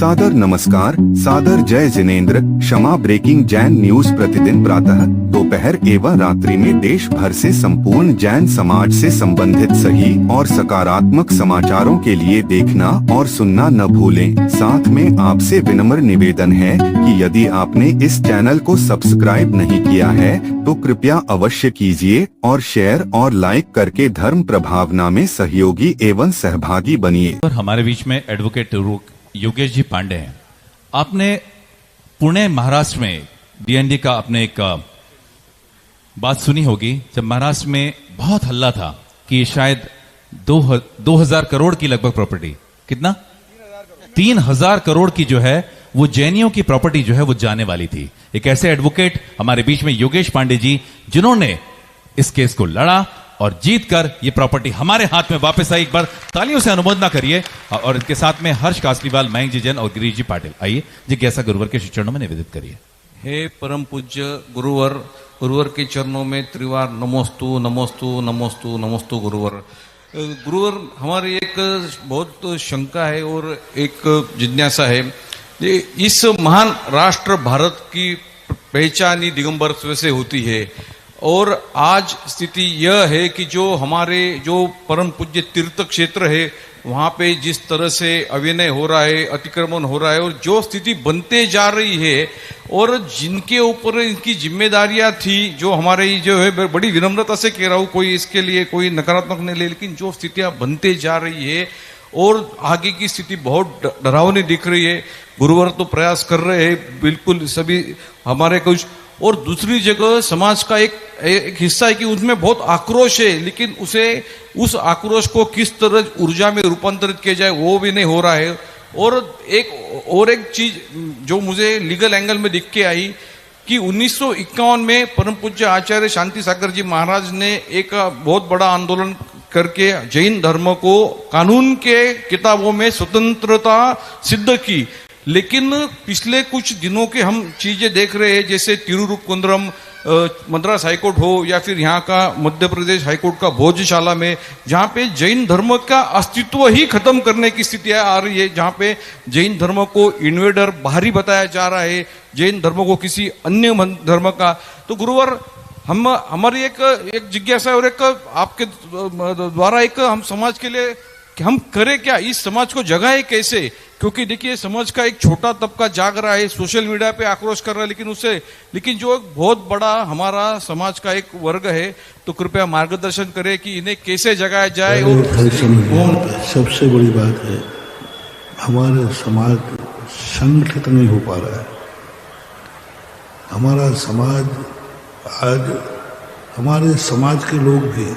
सादर नमस्कार, सादर जय जिनेंद्र। क्षमा ब्रेकिंग जैन न्यूज प्रतिदिन प्रातः, दोपहर एवं रात्रि में देश भर से संपूर्ण जैन समाज से संबंधित सही और सकारात्मक समाचारों के लिए देखना और सुनना न भूलें। साथ में आपसे विनम्र निवेदन है कि यदि आपने इस चैनल को सब्सक्राइब नहीं किया है तो कृपया अवश्य कीजिए और शेयर और लाइक करके धर्म प्रभावना में सहयोगी एवं सहभागी बनिए। हमारे बीच में एडवोकेट योगेश जी पांडे हैं। आपने पुणे महाराष्ट्र में डीएनडी का आपने एक बात सुनी होगी, जब महाराष्ट्र में बहुत हल्ला था कि शायद 2000 करोड़ की लगभग प्रॉपर्टी, कितना 3000 करोड़ की जो है वो जैनियों की प्रॉपर्टी जो है वो जाने वाली थी। एक ऐसे एडवोकेट हमारे बीच में योगेश पांडे जी, जिन्होंने इस केस को लड़ा और जीतकर ये प्रॉपर्टी हमारे हाथ में वापस आई। एक बार तालियों से अनुमोदना करिए। और इनके साथ में हर्ष कासलीवाल, मयंक जी जैन और गिरीश जी पाटिल। आइए जिज्ञासा गुरुवर के चरणों में निवेदित करिए। हे परम पूज्य गुरुवर के चरणों में त्रिवार नमोस्तु नमोस्तु नमोस्तु नमोस्तु गुरुवर। गुरुवर, हमारी एक बहुत शंका है और एक जिज्ञासा है। इस महान राष्ट्र भारत की पहचान ही दिगंबर से होती है और आज स्थिति यह है कि जो परम पूज्य तीर्थ क्षेत्र है वहां पे जिस तरह से अविनय हो रहा है, अतिक्रमण हो रहा है और जो स्थिति बनते जा रही है और जिनके ऊपर इनकी जिम्मेदारियां थी, जो हमारे जो है, बड़ी विनम्रता से कह रहा हूं, कोई इसके लिए कोई नकारात्मक नहीं ले, लेकिन जो स्थितियां बनते जा रही है और आगे की स्थिति बहुत डरावनी दिख रही है। गुरुवर तो प्रयास कर रहे हैं बिल्कुल सभी हमारे कुछ, और दूसरी जगह समाज का एक हिस्सा है कि उसमें बहुत आक्रोश है, लेकिन उस आक्रोश को किस तरह ऊर्जा में रूपांतरित किया जाए वो भी नहीं हो रहा है। और एक चीज जो मुझे लीगल एंगल में दिख के आई कि 1951 में परम पूज्य आचार्य शांति सागर जी महाराज ने एक बहुत बड़ा आंदोलन करके जैन धर्म को कानून के किताबों में स्वतंत्रता सिद्ध की। लेकिन पिछले कुछ दिनों के हम चीजें देख रहे हैं, जैसे तिरुवनंतपुरम मद्रास हाईकोर्ट हो या फिर यहाँ का मध्य प्रदेश हाईकोर्ट का भोजशाला में, जहाँ पे जैन धर्म का अस्तित्व ही खत्म करने की स्थिति आ रही है, जहाँ पे जैन धर्म को इन्वेडर बाहरी बताया जा रहा है, जैन धर्म को किसी अन्य धर्म का। तो गुरुवर, हमारी एक जिज्ञासा और एक आपके द्वारा एक हम समाज के लिए कि हम करें क्या, इस समाज को जगाए कैसे? क्योंकि देखिए समाज का एक छोटा तबका जाग रहा है, सोशल मीडिया पे आक्रोश कर रहा है, लेकिन जो एक बहुत बड़ा हमारा समाज का एक वर्ग है, तो कृपया मार्गदर्शन करें कि इन्हें कैसे जगाया जाए। और सबसे बड़ी बात है, हमारा समाज संगठित नहीं हो पा रहा है। हमारा समाज आज, हमारे समाज के लोग भी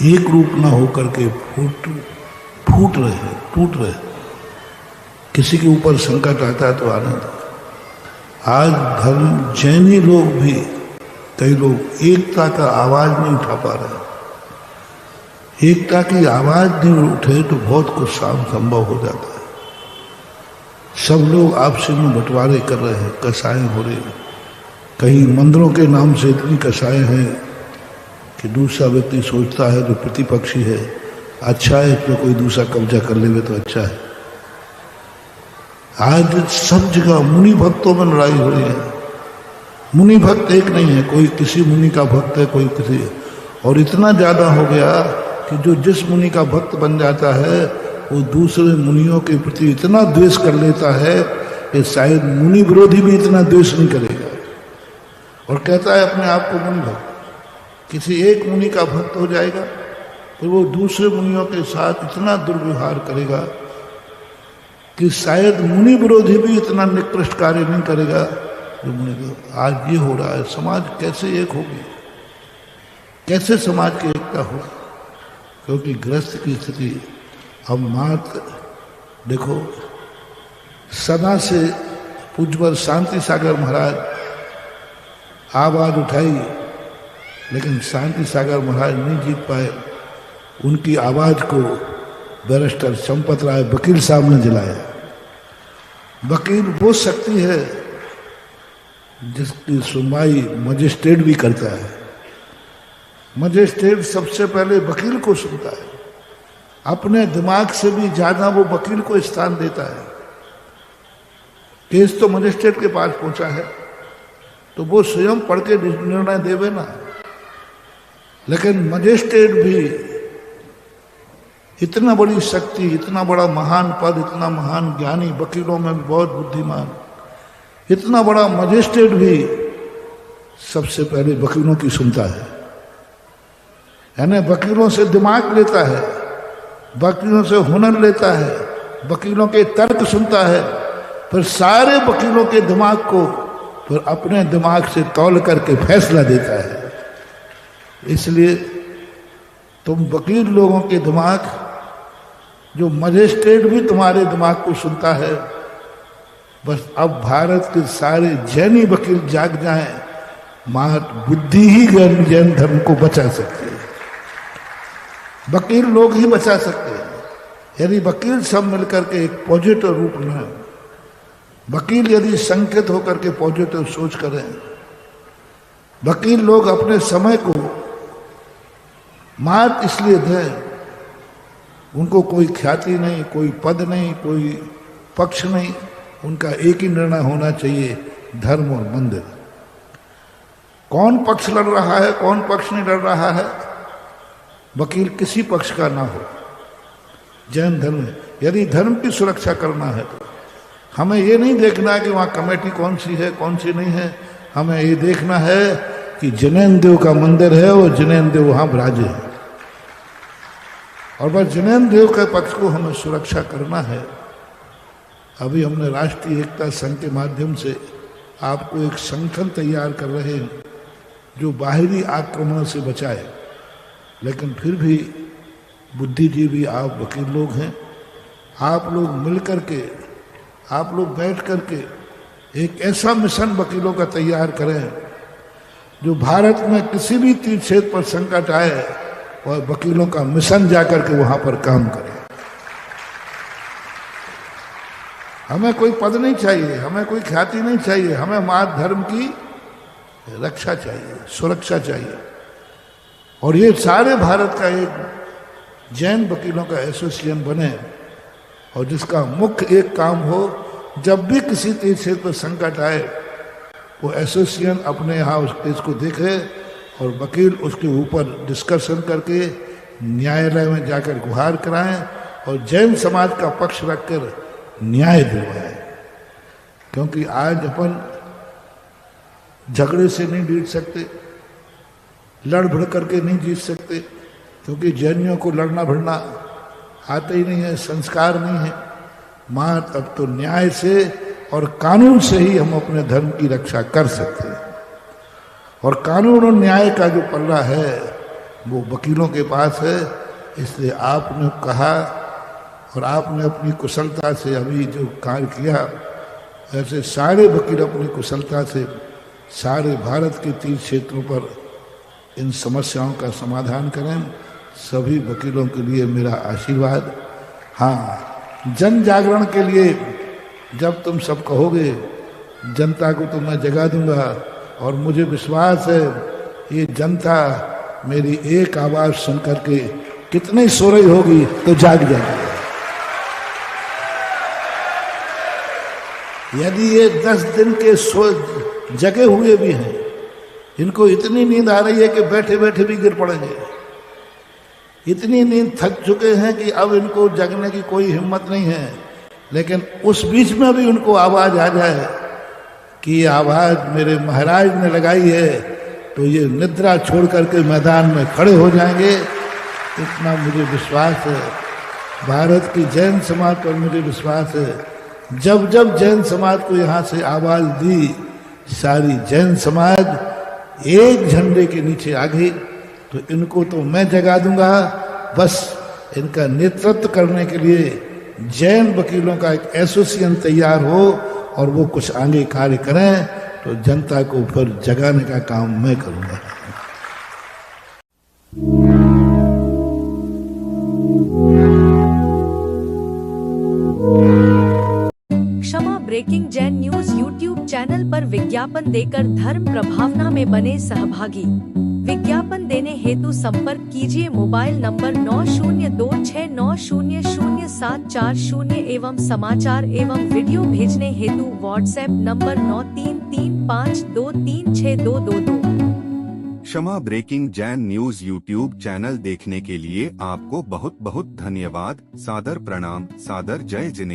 एक रूप ना होकर के टूट रहे। किसी के ऊपर संकट आता है तो आनंद। आज धर्म जैनी लोग भी, कई लोग एकता का आवाज नहीं उठा पा रहे। एकता की आवाज नहीं उठे तो बहुत कुछ संभव हो जाता है। सब लोग आपसी में बंटवारे कर रहे हैं, कसाएं हो रही हैं। कहीं मंदिरों के नाम से इतनी कसाएं हैं कि दूसरा व्यक्ति सोचता है जो प्रतिपक्षी है, अच्छा है तो कोई दूसरा कब्जा कर लेवे तो अच्छा है। आज सब जगह मुनि भक्तों में लड़ाई हो रही है। मुनि भक्त एक नहीं है, कोई किसी मुनि का भक्त है, कोई किसी, और इतना ज्यादा हो गया कि जो जिस मुनि का भक्त बन जाता है वो दूसरे मुनियों के प्रति इतना द्वेष कर लेता है कि शायद मुनि विरोधी भी इतना द्वेष नहीं करेगा, और कहता है अपने आप को मुनि भक्त। किसी एक मुनि का भक्त हो जाएगा तो वो दूसरे मुनियों के साथ इतना दुर्व्यवहार करेगा कि शायद मुनि विरोधी भी इतना निकृष्ट कार्य नहीं करेगा जो मुनि। आज ये हो रहा है, समाज कैसे एक होगी, कैसे समाज की एकता होगी? क्योंकि ग्रस्त की स्थिति अब मात्र देखो, सदा से पूज्यवर शांति सागर महाराज आवाज उठाई, लेकिन शांति सागर महाराज नहीं जीत पाए। उनकी आवाज को बैरिस्टर चंपत राय वकील साहब ने जलाया। वकील वो शक्ति है जिसकी सुनवाई मजिस्ट्रेट भी करता है। मजिस्ट्रेट सबसे पहले वकील को सुनता है, अपने दिमाग से भी ज्यादा वो वकील को स्थान देता है। केस तो मजिस्ट्रेट के पास पहुंचा है, तो वो स्वयं पढ़ के निर्णय देवे ना। लेकिन मजिस्ट्रेट भी इतना बड़ी शक्ति, इतना बड़ा महान पद, इतना महान ज्ञानी, वकीलों में भी बहुत बुद्धिमान, इतना बड़ा मजिस्ट्रेट भी सबसे पहले वकीलों की सुनता है, यानी वकीलों से दिमाग लेता है, वकीलों से हुनर लेता है, वकीलों के तर्क सुनता है, फिर सारे वकीलों के दिमाग को फिर अपने दिमाग से तौल करके फैसला देता है। इसलिए तुम वकील लोगों के दिमाग, जो मजिस्ट्रेट भी तुम्हारे दिमाग को सुनता है, बस अब भारत के सारे जैनी वकील जाग जाएं, मात्र बुद्धि ही जैन धर्म को बचा सकती है, वकील लोग ही बचा सकते हैं। यदि वकील सब मिलकर के एक पॉजिटिव रूप में, वकील यदि संकेत होकर के पॉजिटिव सोच करें, वकील लोग अपने समय को मात्र इसलिए दें, उनको कोई ख्याति नहीं, कोई पद नहीं, कोई पक्ष नहीं, उनका एक ही निर्णय होना चाहिए, धर्म और मंदिर। कौन पक्ष लड़ रहा है, कौन पक्ष नहीं लड़ रहा है, वकील किसी पक्ष का ना हो। जैन धर्म में यदि धर्म की सुरक्षा करना है तो हमें ये नहीं देखना है कि वहाँ कमेटी कौन सी है कौन सी नहीं है, हमें ये देखना है कि जैन देव का मंदिर है और जैन देव वहाँ विराजे हैं, और बस जैन देव के पक्ष को हमें सुरक्षा करना है। अभी हमने राष्ट्रीय एकता संघ के माध्यम से आपको एक संगठन तैयार कर रहे हैं जो बाहरी आक्रमण से बचाए, लेकिन फिर भी बुद्धिजीवी आप वकील लोग हैं, आप लोग मिल कर के, आप लोग बैठ कर के एक ऐसा मिशन वकीलों का तैयार करें जो भारत में किसी भी तीर्थ क्षेत्र पर संकट आए और वकीलों का मिशन जाकर के वहां पर काम करें। हमें कोई पद नहीं चाहिए, हमें कोई ख्याति नहीं चाहिए, हमें मात्र धर्म की रक्षा चाहिए, सुरक्षा चाहिए। और ये सारे भारत का एक जैन वकीलों का एसोसिएशन बने और जिसका मुख्य एक काम हो, जब भी किसी तीर्थ क्षेत्र पर संकट आए वो एसोसिएशन अपने यहाँ उस केस को देखे और वकील उसके ऊपर डिस्कशन करके न्यायालय में जाकर गुहार कराएं और जैन समाज का पक्ष रखकर न्याय दिलवाएं। क्योंकि आज अपन झगड़े से नहीं जीत सकते, लड़ भिड़ करके नहीं जीत सकते, क्योंकि जैनियों को लड़ना भिड़ना आता ही नहीं है, संस्कार नहीं है। मात्र अब तो न्याय से और कानून से ही हम अपने धर्म की रक्षा कर सकते हैं। और कानून और न्याय का जो पल्ला है वो वकीलों के पास है। इसलिए आपने कहा और आपने अपनी कुशलता से अभी जो कार्य किया, ऐसे सारे वकील अपनी कुशलता से सारे भारत के 30 क्षेत्रों पर इन समस्याओं का समाधान करें। सभी वकीलों के लिए मेरा आशीर्वाद। हाँ, जन जागरण के लिए जब तुम सब कहोगे, जनता को तो मैं जगा दूंगा, और मुझे विश्वास है ये जनता मेरी एक आवाज सुन करके कितनी सो रही होगी तो जाग जाएगी। यदि ये 10 दिन के जगे हुए भी हैं, इनको इतनी नींद आ रही है कि बैठे बैठे भी गिर पड़ेंगे, इतनी नींद थक चुके हैं कि अब इनको जगने की कोई हिम्मत नहीं है, लेकिन उस बीच में भी उनको आवाज आ जाए कि ये आवाज मेरे महाराज ने लगाई है, तो ये निद्रा छोड़ करके मैदान में खड़े हो जाएंगे। इतना मुझे विश्वास है। भारत की जैन समाज पर मुझे विश्वास है। जब जब जैन समाज को यहाँ से आवाज दी, सारी जैन समाज एक झंडे के नीचे आ गई। तो इनको तो मैं जगा दूंगा, बस इनका नेतृत्व करने के लिए जैन वकीलों का एक एसोसिएशन तैयार हो और वो कुछ आगे कार्य करें, तो जनता को फिर जगाने का काम मैं करूंगा। Kshama breaking Jain news YouTube channel पर विज्ञापन देकर धर्म प्रभावना में बने सहभागी। विज्ञापन देने हेतु संपर्क कीजिए मोबाइल नंबर 9026900740 एवं समाचार एवं वीडियो भेजने हेतु WhatsApp number 9335236222। Kshama breaking Jain news YouTube channel देखने के लिए आपको बहुत बहुत धन्यवाद। सादर प्रणाम, सादर जय जिनेंद्र।